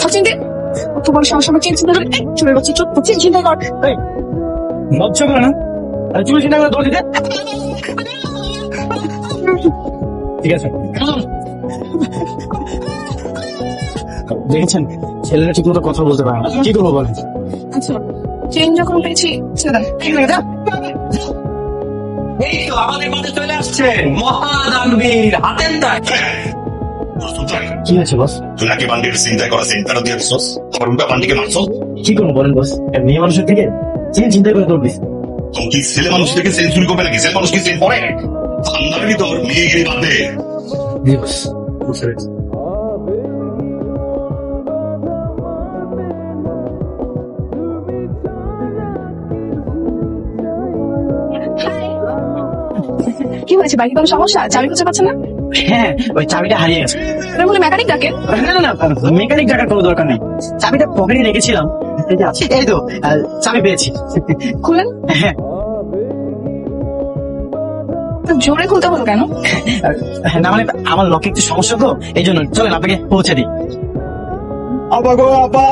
সচিন দে তোমার সমস্যা চেন চিন্তা করে চলে যাচ্ছে চুপ চেন চিন্তা কর লজ্জা করে না? আরে চুরি চিন্তা করে দৌড় দিতে। ঠিক আছে, দেখেছেন ছেলেরা ঠিক মতো কথা বলতে পারে না, কি করবো বলেন? আচ্ছা চেন যখন পেয়েছি ছেড়ে দাও এই তো আমাদের মাঝে চলে আসছে মহাদানবীর হাতের তাক। কি হয়েছে বস? তুই নাকি বান্ডির চিন্তা করা চিন্তাটা দিয়ে দিছস, আবার উল্টা বান্ডিকে মারছ। কি করবো বলেন বস? মেয়ে মানুষের থেকে চেন চিন্তা করে দৌড় দিস। তুমি কি ছেলে মানুষ থেকে চেন চুরি করবে নাকি? ছেলে মানুষ কি চেন পরে? ঠান্ডার ভিতর মেয়েগিরি বাদ দে। জি বস, বুঝতে পেরেছি। কি হয়েছে বাইকে কোনো সমস্যা চাবি খুঁজে পাচ্ছে না হ্যাঁ, ওই চাবিটা হারিয়ে গেছে। এবার বলে মেকানিক ডাকে না না না, মেকানিক ডাকার কোনো দরকার নেই, চাবিটা পকেটে রেখেছিলাম। এই যে আছে, এই তো চাবি পেয়েছি। খুলেন হ্যাঁ, তো জোরে খুলতে হলো কেন না মানে আমার লকে একটু সমস্যা তো, এই জন্য চলেন আপনাকে পৌঁছে দিই। আবা গো আপা,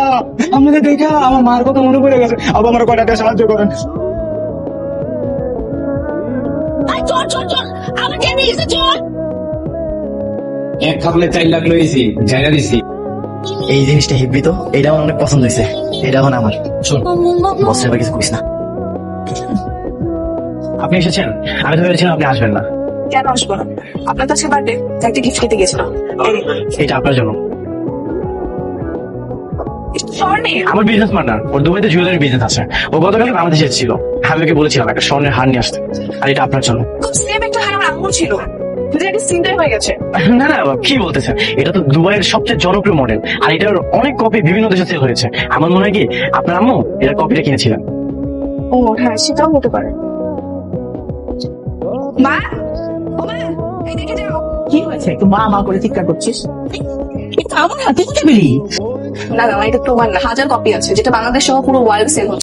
আপনাদের দেখা আমার মার কথা মনে পড়ে গেছে। আবা আমার কয়টা টাকা সাহায্য করেন। চল চল চল আমাকে নিয়ে এসে চল এক খাবলে 4 লাখ লইছি, জায়গা দিছি। এই জিনিসটা হেব্বি তো, এটা আমার অনেক পছন্দ হয়েছে। এটা এখন আমার। শোন, বসের আবার কিছু করিস না। আপনি এসেছেন, আমি তো ভেবেছিলাম আপনি আসবেন না। কেন আসবো না আপনার কাছে বার্থডে একটা গিফট খেতে গেছিলাম এটা আপনার জন্য। স্বর্ণে আমার বিজনেস পার্টনার, ওর দুবাইতে জুয়েলারি বিজনেস আছে। ও গতকাল বাংলাদেশে এসেছিল, আমি ওকে বলেছিলাম একটা স্বর্ণের হার নিয়ে আসতে, আর এটা আপনার জন্য। খুব সেম একটা হার আমার আম্মুর ছিল যদি একটা চিন্তাই হয়ে গেছে না না, কি বলতেছেন? এটা তো দুবাইয়ের সবচেয়ে জনপ্রিয় মডেল, আর এটার অনেক কপি বিভিন্ন দেশে সেল হয়েছে। আমার মনে হয় কি আপনার আম্মু এটার কপিটা কিনেছিলেন। ও হ্যাঁ সেটাও হতে পারে মা ও মা এই দেখে যাও কি হয়েছে? একটু মা মা করে চিৎকার করছিস? কিন্তু আমার হাতে কোথায় পেলি? না না এটা প্রমাণ না 1000 কপি আছে যেটা বাংলাদেশ সহ পুরো ওয়ার্ল্ড সেল হচ্ছে